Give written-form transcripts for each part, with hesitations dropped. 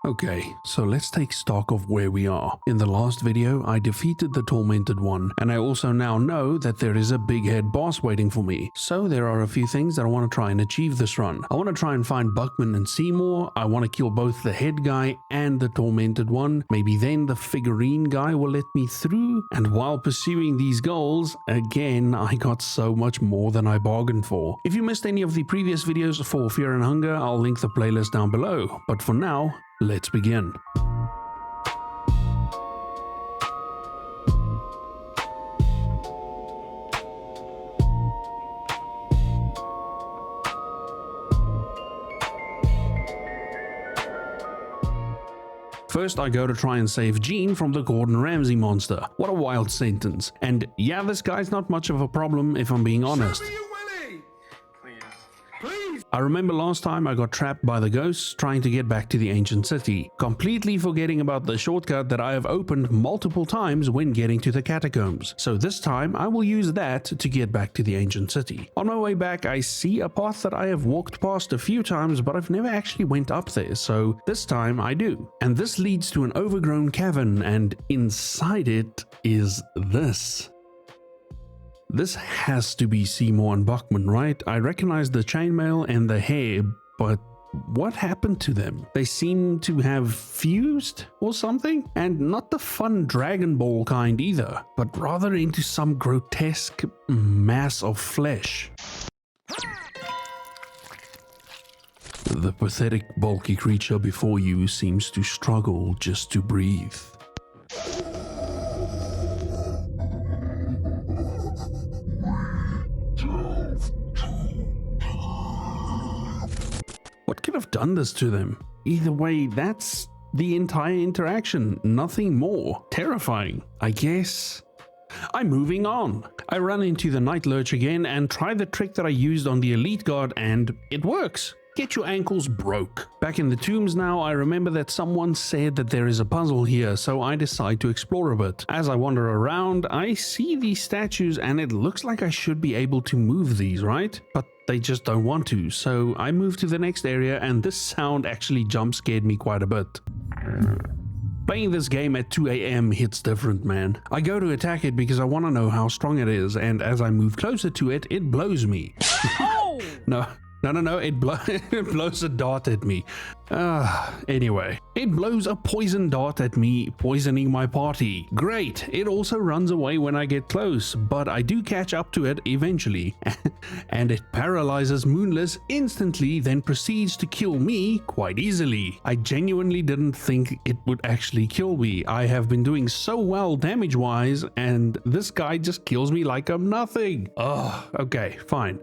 Okay, so let's take stock of where we are. In the last video, I defeated the tormented one, and I also now know that there is a big head boss waiting for me. So there are a few things that I want to try and achieve this run. I want to try and find Buckman and Seymour. I want to kill both the head guy and the tormented one. Maybe then the figurine guy will let me through. And while pursuing these goals, again, I got so much more than I bargained for. If you missed any of the previous videos for Fear and Hunger, I'll link the playlist down below. But for now, let's begin. First, I go to try and save Jean from the Gordon Ramsay monster. What a wild sentence. And yeah, this guy's not much of a problem if I'm being honest. I remember last time I got trapped by the ghosts trying to get back to the ancient city, completely forgetting about the shortcut that I have opened multiple times when getting to the catacombs. So this time I will use that to get back to the ancient city. On my way back, I see a path that I have walked past a few times, but I've never actually went up there, so this time I do. And this leads to an overgrown cavern, and inside it is this. This has to be Seymour and Buckman, right? I recognize the chainmail and the hair, but what happened to them? They seem to have fused or something? And not the fun Dragon Ball kind either, but rather into some grotesque mass of flesh. The pathetic, bulky creature before you seems to struggle just to breathe. What could have done this to them? Either way, that's the entire interaction, nothing more. Terrifying, I guess. I'm moving on. I run into the Night Lurch again and try the trick that I used on the Elite Guard, and it works. Get your ankles broke. Back in the tombs now, I remember that someone said that there is a puzzle here, so I decide to explore a bit. As I wander around, I see these statues and it looks like I should be able to move these, right? But they just don't want to, so I move to the next area, and this sound actually jump scared me quite a bit. Playing this game at 2 AM hits different, man. I go to attack it because I want to know how strong it is, and as I move closer to it, it blows me. No, it blows a dart at me. Anyway, it blows a poison dart at me, poisoning my party. Great, it also runs away when I get close, but I do catch up to it eventually. And it paralyzes Moonless instantly, then proceeds to kill me quite easily. I genuinely didn't think it would actually kill me. I have been doing so well damage-wise, and this guy just kills me like I'm nothing. Okay, fine.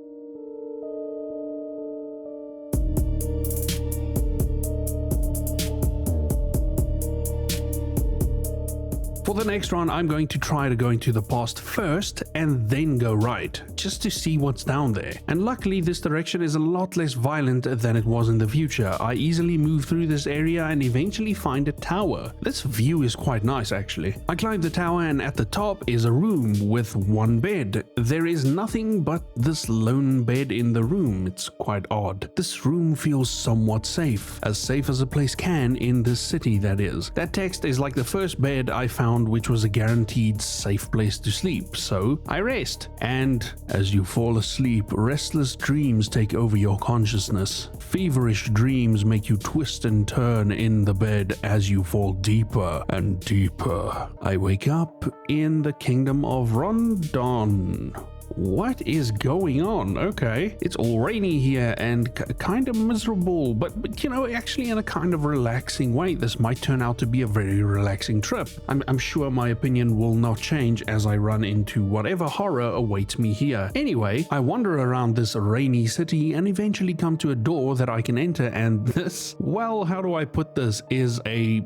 For the next run, I'm going to try to go into the past first and then go right, just to see what's down there. And luckily, this direction is a lot less violent than it was in the future. I easily move through this area and eventually find a tower. This view is quite nice, actually. I climb the tower, and at the top is a room with one bed. There is nothing but this lone bed in the room. It's quite odd. This room feels somewhat safe as a place can in this city, that is. That text is like the first bed I found, which was a guaranteed safe place to sleep, so I rest. And as you fall asleep, restless dreams take over your consciousness. Feverish dreams make you twist and turn in the bed as you fall deeper and deeper. I wake up in the kingdom of Rondon. What is going on? Okay, it's all rainy here and kind of miserable, but you know, actually in a kind of relaxing way. This might turn out to be a very relaxing trip. I'm sure my opinion will not change as I run into whatever horror awaits me here. Anyway, I wander around this rainy city and eventually come to a door that I can enter, and this, well, how do I put this, is a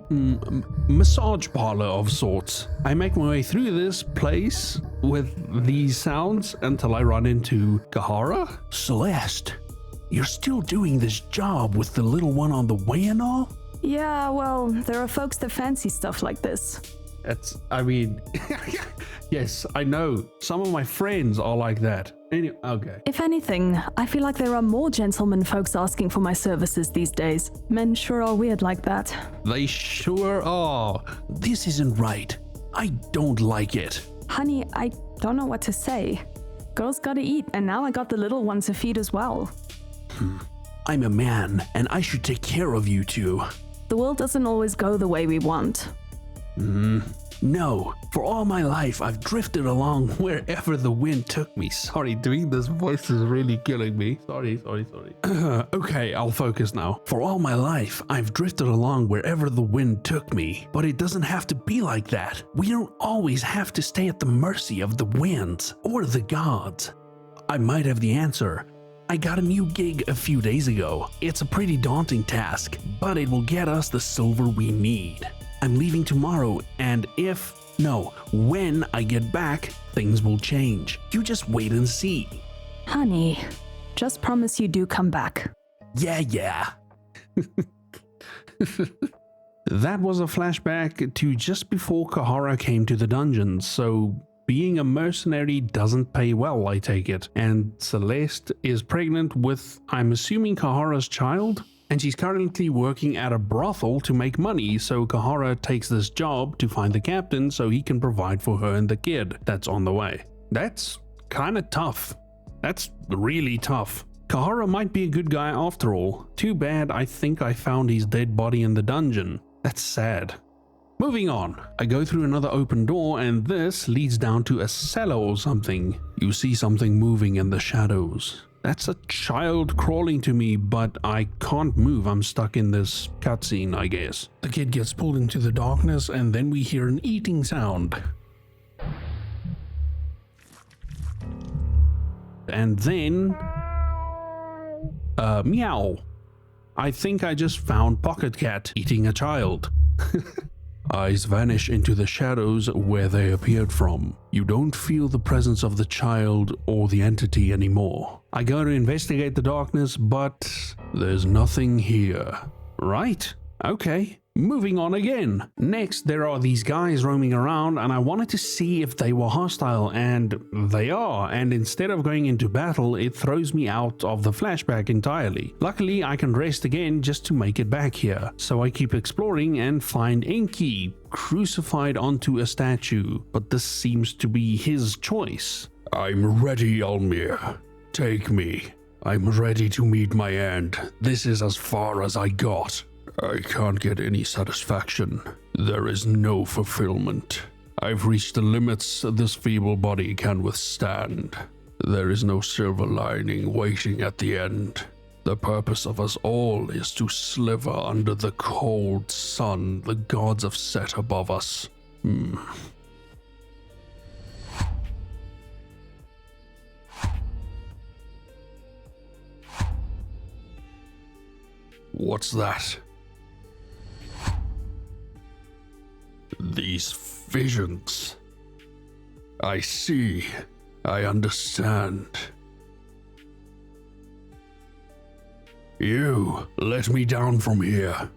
massage parlor of sorts. I make my way through this place with these sounds until I run into Cahara. Celeste, you're still doing this job with the little one on the way and all? Yeah, well, there are folks that fancy stuff like this. I mean, yes, I know. Some of my friends are like that. Anyway, okay. If anything, I feel like there are more gentlemen folks asking for my services these days. Men sure are weird like that. They sure are. This isn't right. I don't like it. Honey, I don't know what to say. Girls gotta eat, and now I got the little one to feed as well. I'm a man, and I should take care of you two. The world doesn't always go the way we want. No, for all my life, I've drifted along wherever the wind took me. Sorry, doing this voice is really killing me. Sorry. Okay, I'll focus now. For all my life, I've drifted along wherever the wind took me. But it doesn't have to be like that. We don't always have to stay at the mercy of the winds or the gods. I might have the answer. I got a new gig a few days ago. It's a pretty daunting task, but it will get us the silver we need. I'm leaving tomorrow, and when I get back, things will change. You just wait and see. Honey, just promise you do come back. Yeah. That was a flashback to just before Cahara came to the dungeons, so being a mercenary doesn't pay well, I take it. And Celeste is pregnant with, I'm assuming, Cahara's child? And she's currently working at a brothel to make money, so Cahara takes this job to find the captain so he can provide for her and the kid that's on the way. That's kinda tough. That's really tough. Cahara might be a good guy after all. Too bad I think I found his dead body in the dungeon. That's sad. Moving on, I go through another open door and this leads down to a cellar or something. You see something moving in the shadows. That's a child crawling to me, but I can't move. I'm stuck in this cutscene, I guess. The kid gets pulled into the darkness and then we hear an eating sound. And then... meow. I think I just found Pocket Cat eating a child. Eyes vanish into the shadows where they appeared from. You don't feel the presence of the child or the entity anymore. I go to investigate the darkness, but there's nothing here. Right? Okay. Moving on again. Next, there are these guys roaming around and I wanted to see if they were hostile, and they are, and instead of going into battle, it throws me out of the flashback entirely. Luckily, I can rest again just to make it back here. So I keep exploring and find Enki crucified onto a statue, but this seems to be his choice. I'm ready, Almir. Take me. I'm ready to meet my end. This is as far as I got. I can't get any satisfaction. There is no fulfillment. I've reached the limits this feeble body can withstand. There is no silver lining waiting at the end. The purpose of us all is to sliver under the cold sun the gods have set above us. What's that? These visions. I see. I understand. You, let me down from here.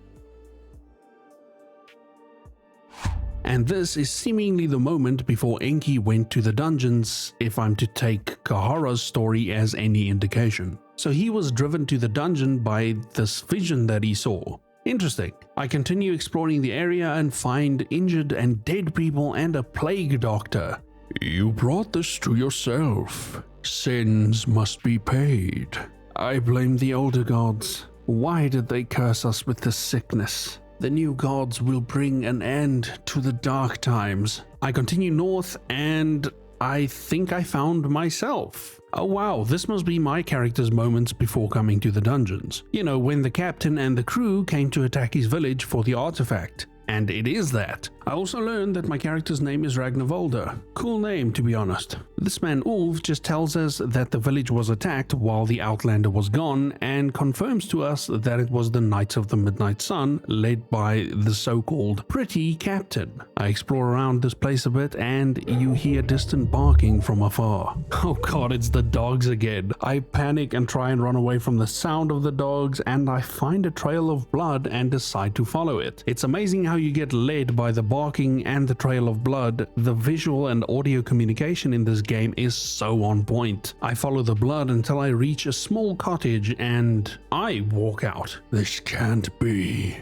And this is seemingly the moment before Enki went to the dungeons, if I'm to take Cahara's story as any indication. So he was driven to the dungeon by this vision that he saw. Interesting. I continue exploring the area and find injured and dead people and a plague doctor. You brought this to yourself. Sins must be paid. I blame the older gods. Why did they curse us with this sickness? The new gods will bring an end to the dark times. I continue north and I think I found myself. Oh wow, this must be my character's moments before coming to the dungeons. You know, when the captain and the crew came to attack his village for the artifact. And it is that. I also learned that my character's name is Ragnvaldr. Cool name, to be honest. This man Ulf just tells us that the village was attacked while the Outlander was gone and confirms to us that it was the Knights of the Midnight Sun led by the so-called pretty captain. I explore around this place a bit and you hear distant barking from afar. Oh god, it's the dogs again. I panic and try and run away from the sound of the dogs and I find a trail of blood and decide to follow it. It's amazing how how you get led by the barking and the trail of blood, the visual and audio communication in this game is so on point. I follow the blood until I reach a small cottage and I walk out. This can't be.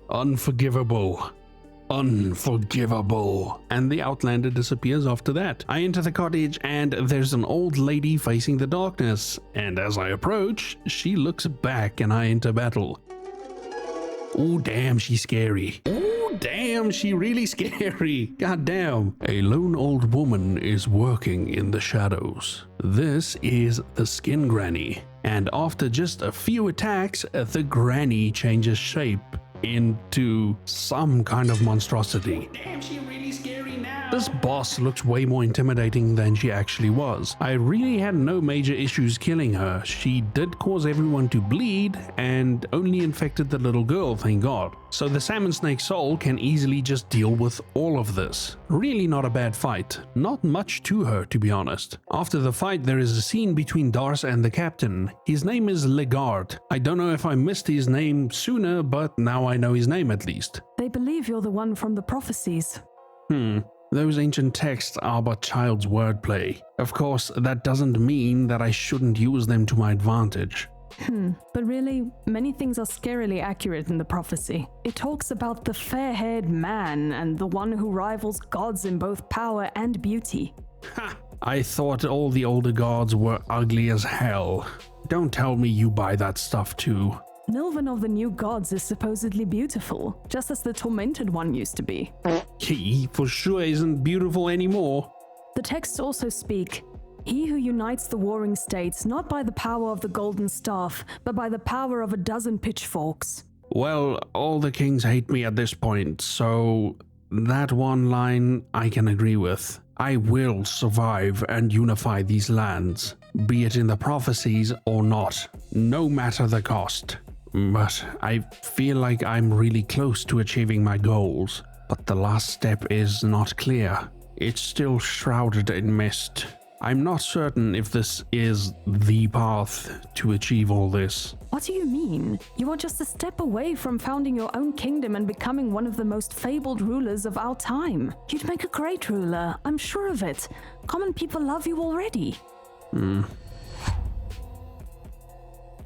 Unforgivable. Unforgivable. And the Outlander disappears after that. I enter the cottage and there's an old lady facing the darkness, and as I approach, she looks back and I enter battle. Oh damn, she's scary. Oh damn, she really scary. God damn. A lone old woman is working in the shadows. This is the Skin Granny, and after just a few attacks, the granny changes shape into some kind of monstrosity. Damn, she really scary now. This boss looks way more intimidating than she actually was. I really had no major issues killing her. She did cause everyone to bleed and only infected the little girl, thank God. So the Salmon Snake Soul can easily just deal with all of this. Really not a bad fight. Not much to her, to be honest. After the fight, there is a scene between Dars and the captain. His name is Legard. I don't know if I missed his name sooner, but now I know his name at least. They believe you're the one from the prophecies. Those ancient texts are but child's wordplay. Of course, that doesn't mean that I shouldn't use them to my advantage. But really, many things are scarily accurate in the prophecy. It talks about the fair-haired man and the one who rivals gods in both power and beauty. Ha! I thought all the older gods were ugly as hell. Don't tell me you buy that stuff too. Nilvan of the New Gods is supposedly beautiful, just as the Tormented one used to be. He for sure isn't beautiful anymore. The texts also speak, "He who unites the warring states, not by the power of the golden staff, but by the power of a dozen pitchforks." Well, all the kings hate me at this point, so that one line I can agree with. I will survive and unify these lands, be it in the prophecies or not, no matter the cost. But I feel like I'm really close to achieving my goals, but the last step is not clear. It's still shrouded in mist. I'm not certain if this is the path to achieve all this. What do you mean? You are just a step away from founding your own kingdom and becoming one of the most fabled rulers of our time. You'd make a great ruler, I'm sure of it. Common people love you already.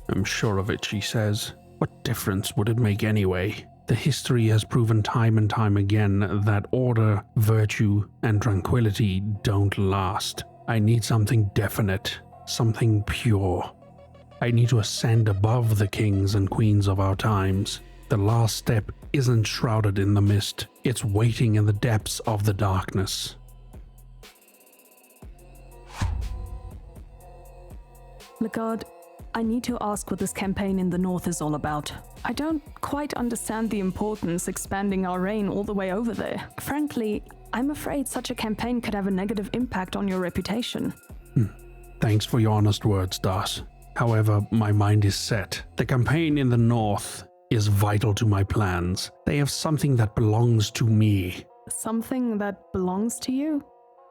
I'm sure of it, she says. What difference would it make anyway? The history has proven time and time again that order, virtue, and tranquility don't last. I need something definite, something pure. I need to ascend above the kings and queens of our times. The last step isn't shrouded in the mist, it's waiting in the depths of the darkness. Legard, I need to ask what this campaign in the north is all about. I don't quite understand the importance expanding our reign all the way over there. Frankly, I'm afraid such a campaign could have a negative impact on your reputation. Thanks for your honest words, Das. However, my mind is set. The campaign in the north is vital to my plans. They have something that belongs to me. Something that belongs to you?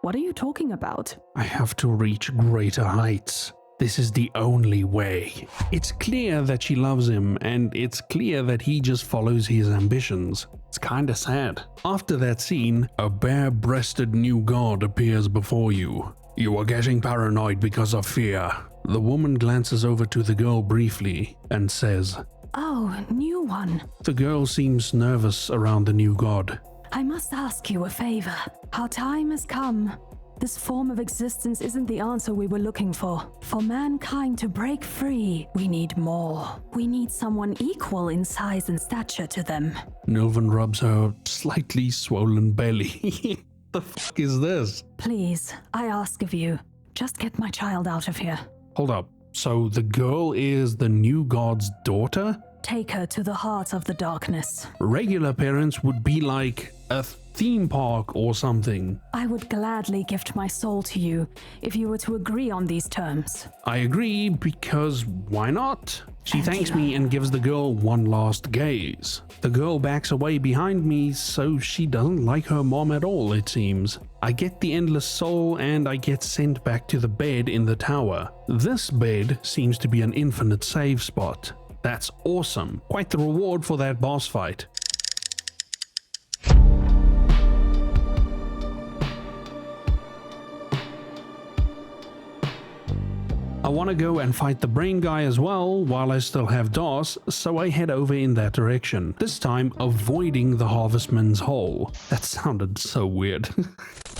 What are you talking about? I have to reach greater heights. This is the only way. It's clear that she loves him, and it's clear that he just follows his ambitions. It's kinda sad. After that scene, a bare-breasted new god appears before you. You are getting paranoid because of fear. The woman glances over to the girl briefly and says, "Oh, new one. The girl seems nervous around the new god. I must ask you a favor. Our time has come. This form of existence isn't the answer we were looking for. For mankind to break free, we need more. We need someone equal in size and stature to them." Nilvan rubs her slightly swollen belly. The fuck is this? "Please, I ask of you, just get my child out of here. Hold up. So the girl is the new god's daughter? Take her to the heart of the darkness. Regular parents would be like a theme park or something. I would gladly gift my soul to you if you were to agree on these terms." I agree because why not? She thanks me and gives the girl one last gaze. The girl backs away behind me, so she doesn't like her mom at all, it seems. I get the endless soul and I get sent back to the bed in the tower. This bed seems to be an infinite save spot. That's awesome. Quite the reward for that boss fight. I want to go and fight the brain guy as well while I still have DOS, so I head over in that direction, this time avoiding the Harvestman's hole. That sounded so weird.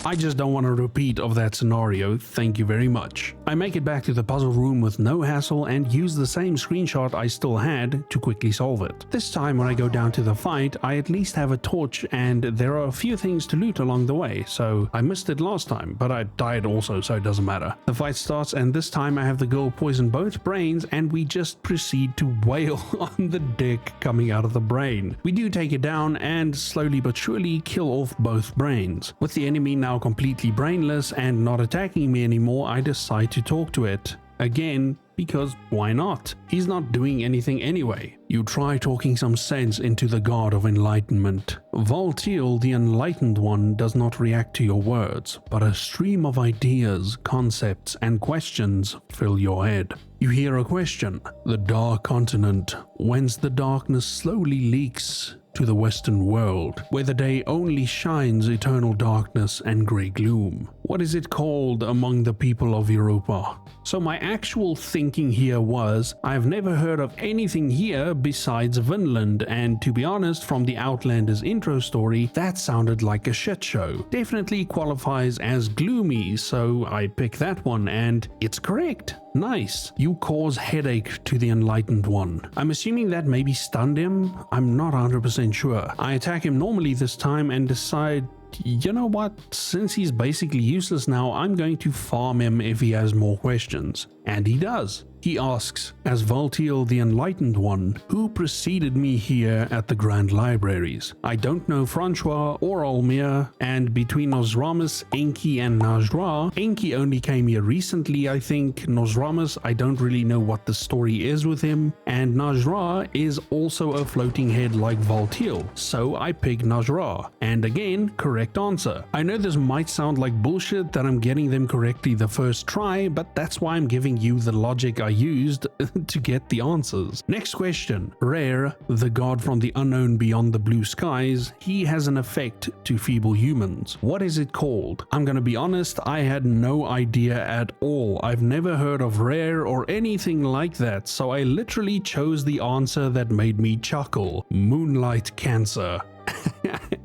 I just don't want a repeat of that scenario, thank you very much. I make it back to the puzzle room with no hassle and use the same screenshot I still had to quickly solve it. This time when I go down to the fight, I at least have a torch and there are a few things to loot along the way, so I missed it last time, but I died also, so it doesn't matter. The fight starts and this time I have the girl poison both brains and we just proceed to wail on the dick coming out of the brain. We do take it down and slowly but surely kill off both brains. With the enemy now completely brainless and not attacking me anymore, I decide to talk to it. Again, because why not? He's not doing anything anyway. You try talking some sense into the god of enlightenment. Valtiel, the enlightened one, does not react to your words, but a stream of ideas, concepts, and questions fill your head. You hear a question: the dark continent, whence the darkness slowly leaks to the western world, where the day only shines eternal darkness and grey gloom. What is it called among the people of Europa? So my actual thinking here was, I've never heard of anything here besides Vinland, and to be honest, from the Outlanders intro story, that sounded like a shit show. Definitely qualifies as gloomy, so I pick that one, and it's correct. Nice. You cause headache to the enlightened one. I'm assuming that maybe stunned him? I'm not 100% sure. I attack him normally this time and decide, you know what, since he's basically useless now, I'm going to farm him if he has more questions. And he does. He asks, as Valtiel the Enlightened One, who preceded me here at the Grand Libraries? I don't know Francois or Almir, and between Nosramus, Enki and Najra, Enki only came here recently, I think. Nosramus, I don't really know what the story is with him, and Najra is also a floating head like Valtiel, so I pick Najra. And again, correct answer. I know this might sound like bullshit that I'm getting them correctly the first try, but that's why I'm giving you the logic I used to get the answers. Next question. Rare, the god from the unknown beyond the blue skies, he has an effect to feeble humans. What is it called? I'm gonna be honest, I had no idea at all. I've never heard of Rare or anything like that, so I literally chose the answer that made me chuckle. Moonlight Cancer.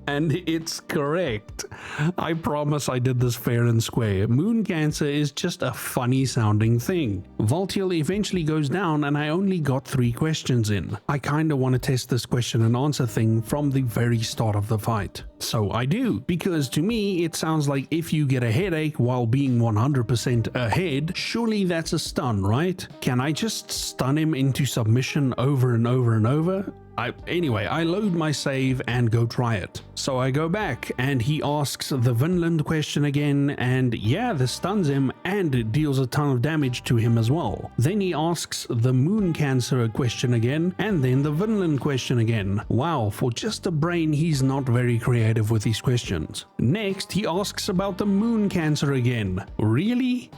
And it's correct. I promise I did this fair and square. Moon Cancer is just a funny sounding thing. Valtiel eventually goes down and I only got 3 questions in. I kinda want to test this question and answer thing from the very start of the fight. So I do, because to me it sounds like if you get a headache while being 100% ahead, surely that's a stun, right? Can I just stun him into submission over and over and over? Anyway, I load my save and go try it. So I go back and he asks the Vinland question again, and yeah, this stuns him and it deals a ton of damage to him as well. Then he asks the Moon Cancer question again, and then the Vinland question again. Wow, for just a brain, he's not very creative with these questions. Next, he asks about the Moon Cancer again. Really?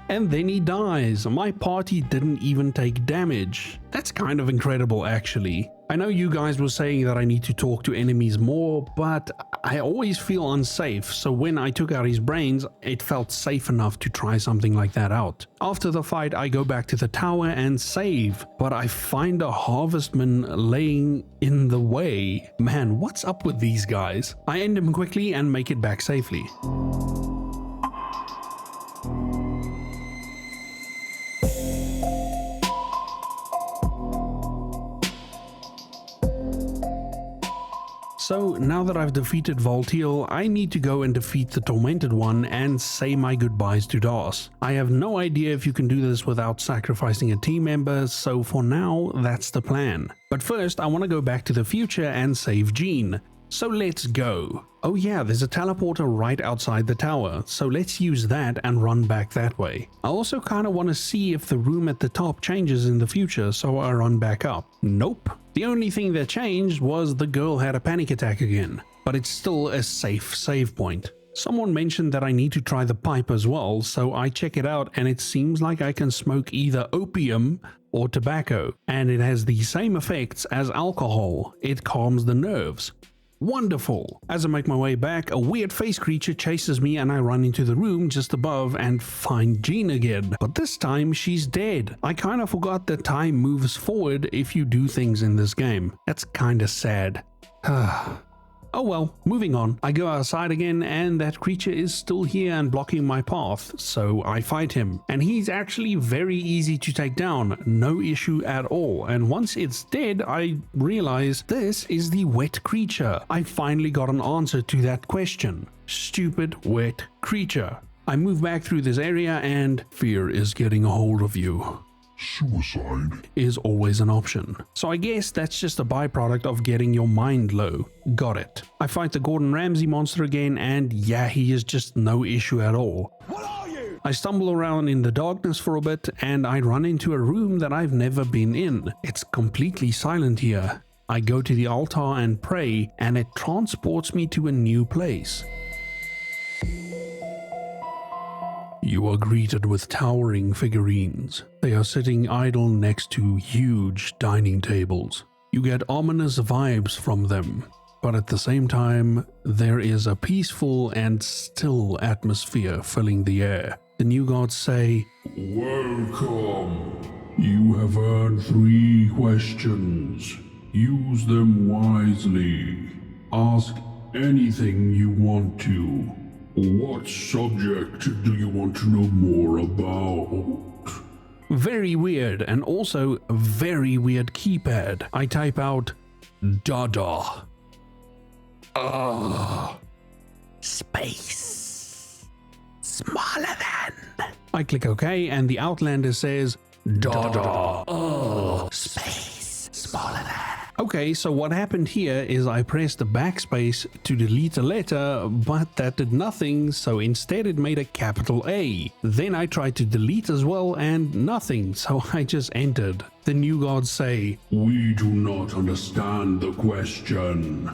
And then he dies. My party didn't even take damage. That's kind of incredible, actually. I know you guys were saying that I need to talk to enemies more, but I always feel unsafe, so when I took out his brains, it felt safe enough to try something like that out. After the fight, I go back to the tower and save, but I find a harvestman laying in the way. Man, what's up with these guys? I end him quickly and make it back safely. So now that I've defeated Valtiel, I need to go and defeat the tormented one and say my goodbyes to Das. I have no idea if you can do this without sacrificing a team member, so for now, that's the plan. But first, I want to go back to the future and save Jean. So let's go. Oh yeah, there's a teleporter right outside the tower, so let's use that and run back that way. I also kind of want to see if the room at the top changes in the future, so I run back up. Nope. The only thing that changed was the girl had a panic attack again, but it's still a safe save point. Someone mentioned that I need to try the pipe as well, so I check it out and it seems like I can smoke either opium or tobacco, and it has the same effects as alcohol. It calms the nerves. Wonderful. As I make my way back, a weird face creature chases me and I run into the room just above and find Jean again. But this time she's dead. I kinda forgot that time moves forward if you do things in this game. That's kinda sad. Oh well, moving on. I go outside again and that creature is still here and blocking my path, so I fight him. And he's actually very easy to take down, no issue at all. And once it's dead, I realize this is the wet creature. I finally got an answer to that question. Stupid wet creature. I move back through this area and fear is getting a hold of you. Suicide is always an option. So I guess that's just a byproduct of getting your mind low. Got it. I fight the Gordon Ramsay monster again and yeah, he is just no issue at all. What are you? I stumble around in the darkness for a bit and I run into a room that I've never been in. It's completely silent here. I go to the altar and pray and it transports me to a new place. You are greeted with towering figurines. They are sitting idle next to huge dining tables. You get ominous vibes from them, but at the same time, there is a peaceful and still atmosphere filling the air. The new gods say, "Welcome. You have earned 3 questions. Use them wisely. Ask anything you want to. What subject do you want to know more about?" Very weird, and also a very weird keypad. I type out Dada. Space. Smaller than. I click OK, and the Outlander says Dada. Space. Smaller than. Okay, so what happened here is I pressed the backspace to delete a letter, but that did nothing, so instead it made a capital A. Then I tried to delete as well and nothing, so I just entered. The new gods say, "We do not understand the question.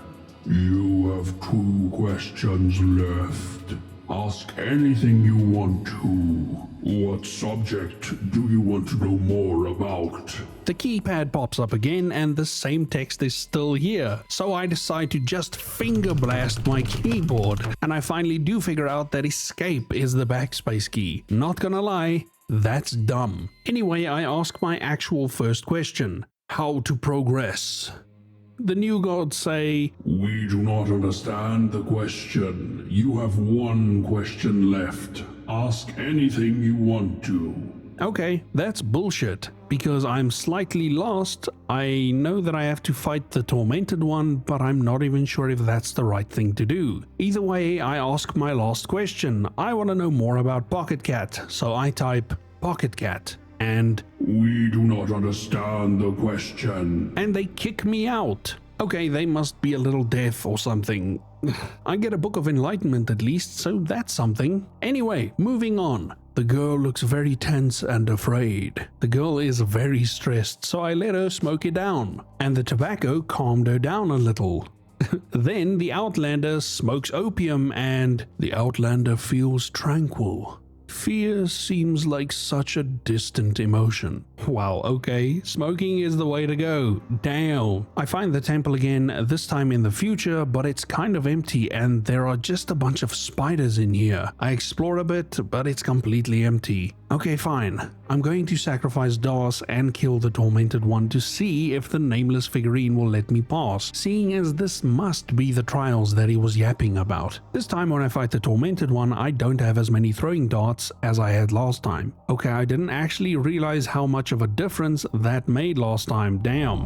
You have 2 questions left. Ask anything you want to. What subject do you want to know more about?" The keypad pops up again and the same text is still here, so I decide to just finger blast my keyboard, and I finally do figure out that escape is the backspace key. Not gonna lie, that's dumb. Anyway, I ask my actual first question: how to progress? The new gods say, "We do not understand the question. You have 1 question left. Ask anything you want to." Okay, that's bullshit, because I'm slightly lost. I know that I have to fight the tormented one, but I'm not even sure if that's the right thing to do. Either way, I ask my last question. I want to know more about Pocket Cat, so I type Pocket Cat. And "We do not understand the question." And they kick me out. Okay, they must be a little deaf or something. I get a book of enlightenment at least, so that's something. Anyway, moving on. The girl looks very tense and afraid. The girl is very stressed, so I let her smoke it down. And the tobacco calmed her down a little. Then the Outlander smokes opium and the Outlander feels tranquil. Fear seems like such a distant emotion. Wow, okay, smoking is the way to go. Damn. I find the temple again, this time in the future, but it's kind of empty and there are just a bunch of spiders in here. I explore a bit, but it's completely empty. Okay, fine. I'm going to sacrifice Das and kill the tormented one to see if the nameless figurine will let me pass, seeing as this must be the trials that he was yapping about. This time when I fight the tormented one, I don't have as many throwing darts as I had last time. Okay, I didn't actually realize how much of a difference that made last time. Damn.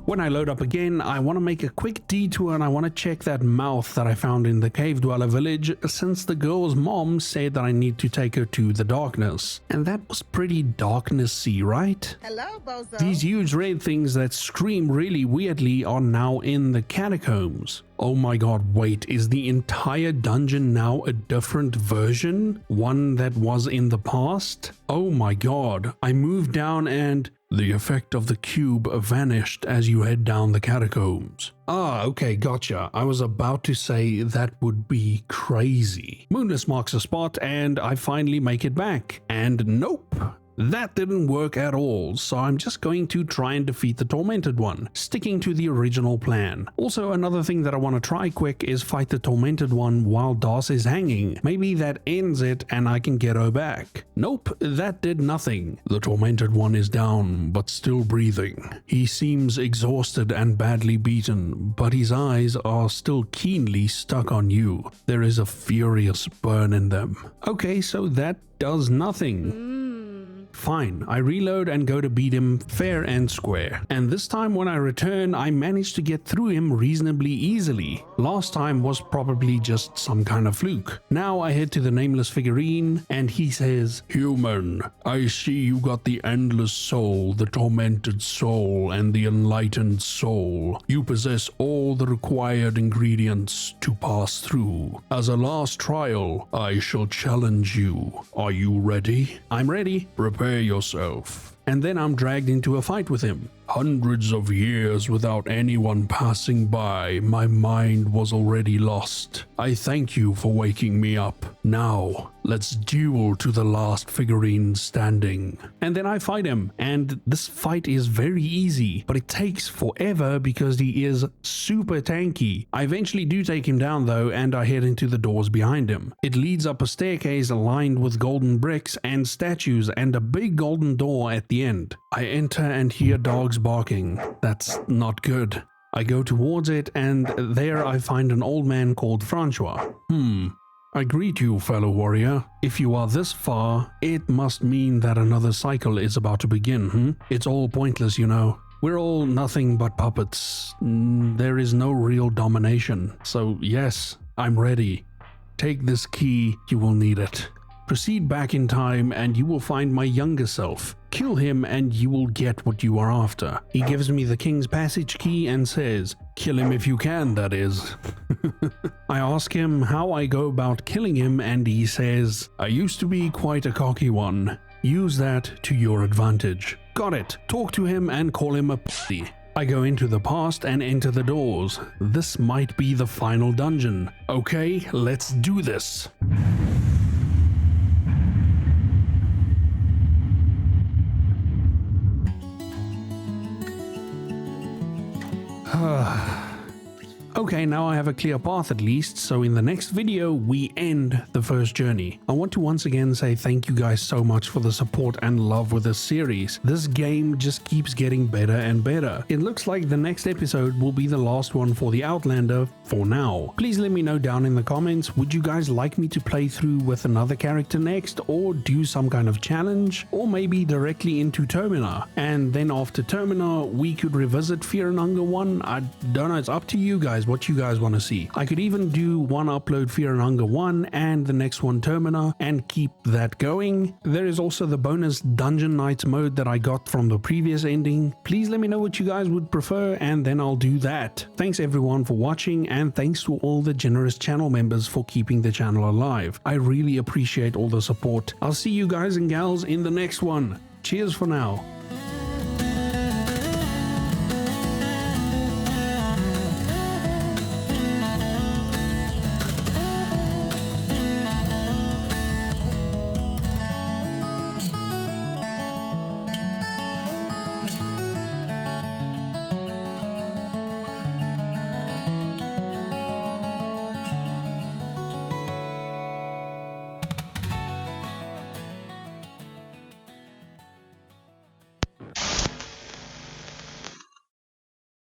When I load up again, I want to make a quick detour and I want to check that mouth that I found in the cave dweller village, since the girl's mom said that I need to take her to the darkness. And that was pretty darknessy, right? Hello, Bozo. These huge red things that scream really weirdly are now in the catacombs. Oh my god, wait, is the entire dungeon now a different version? One that was in the past? Oh my god, I moved down and the effect of the cube vanished as you head down the catacombs. Ah, okay, gotcha. I was about to say that would be crazy. Moonless marks a spot and I finally make it back. And nope. That didn't work at all, so I'm just going to try and defeat the tormented one, sticking to the original plan. Also, another thing that I want to try quick is fight the tormented one while Das is hanging. Maybe that ends it and I can get her back. Nope, that did nothing. The tormented one is down, but still breathing. He seems exhausted and badly beaten, but his eyes are still keenly stuck on you. There is a furious burn in them. Okay, so that does nothing. Fine, I reload and go to beat him fair and square. And this time when I return, I managed to get through him reasonably easily. Last time was probably just some kind of fluke. Now I head to the nameless figurine and he says, "Human, I see you got the endless soul, the tormented soul, and the enlightened soul. You possess all the required ingredients to pass through. As a last trial, I shall challenge you. Are you ready?" I'm ready. Prepare yourself. And then I'm dragged into a fight with him. Hundreds of years without anyone passing by, my mind was already lost. I thank you for waking me up. Now, let's duel to the last figurine standing. And then I fight him, and this fight is very easy, but it takes forever because he is super tanky. I eventually do take him down though, and I head into the doors behind him. It leads up a staircase lined with golden bricks and statues and a big golden door at the end. I enter and hear dogs barking. That's not good. I go towards it and there I find an old man called Francois. I greet you, fellow warrior. If you are this far, it must mean that another cycle is about to begin, It's all pointless, you know. We're all nothing but puppets. There is no real domination. So yes, I'm ready. Take this key, you will need it. Proceed back in time and you will find my younger self. Kill him and you will get what you are after. He gives me the King's Passage key and says, kill him if you can, that is. I ask him how I go about killing him and he says, I used to be quite a cocky one. Use that to your advantage. Got it. Talk to him and call him a pussy. I go into the past and enter the doors. This might be the final dungeon. Okay, let's do this. Okay, now I have a clear path at least, so in the next video we end the first journey. I want to once again say thank you guys so much for the support and love with this series. This game just keeps getting better and better. It looks like the next episode will be the last one for the Outlander for now. Please let me know down in the comments, would you guys like me to play through with another character next, or do some kind of challenge, or maybe directly into Termina, and then after Termina we could revisit Fear and Hunger 1. I don't know, it's up to you guys what you guys want to see. I could even do one upload Fear and Hunger 1 and the next one Termina and keep that going. There is also the bonus Dungeon Knights mode that I got from the previous ending. Please let me know what you guys would prefer and then I'll do that. Thanks everyone for watching and thanks to all the generous channel members for keeping the channel alive. I really appreciate all the support. I'll see you guys and gals in the next one. Cheers for now.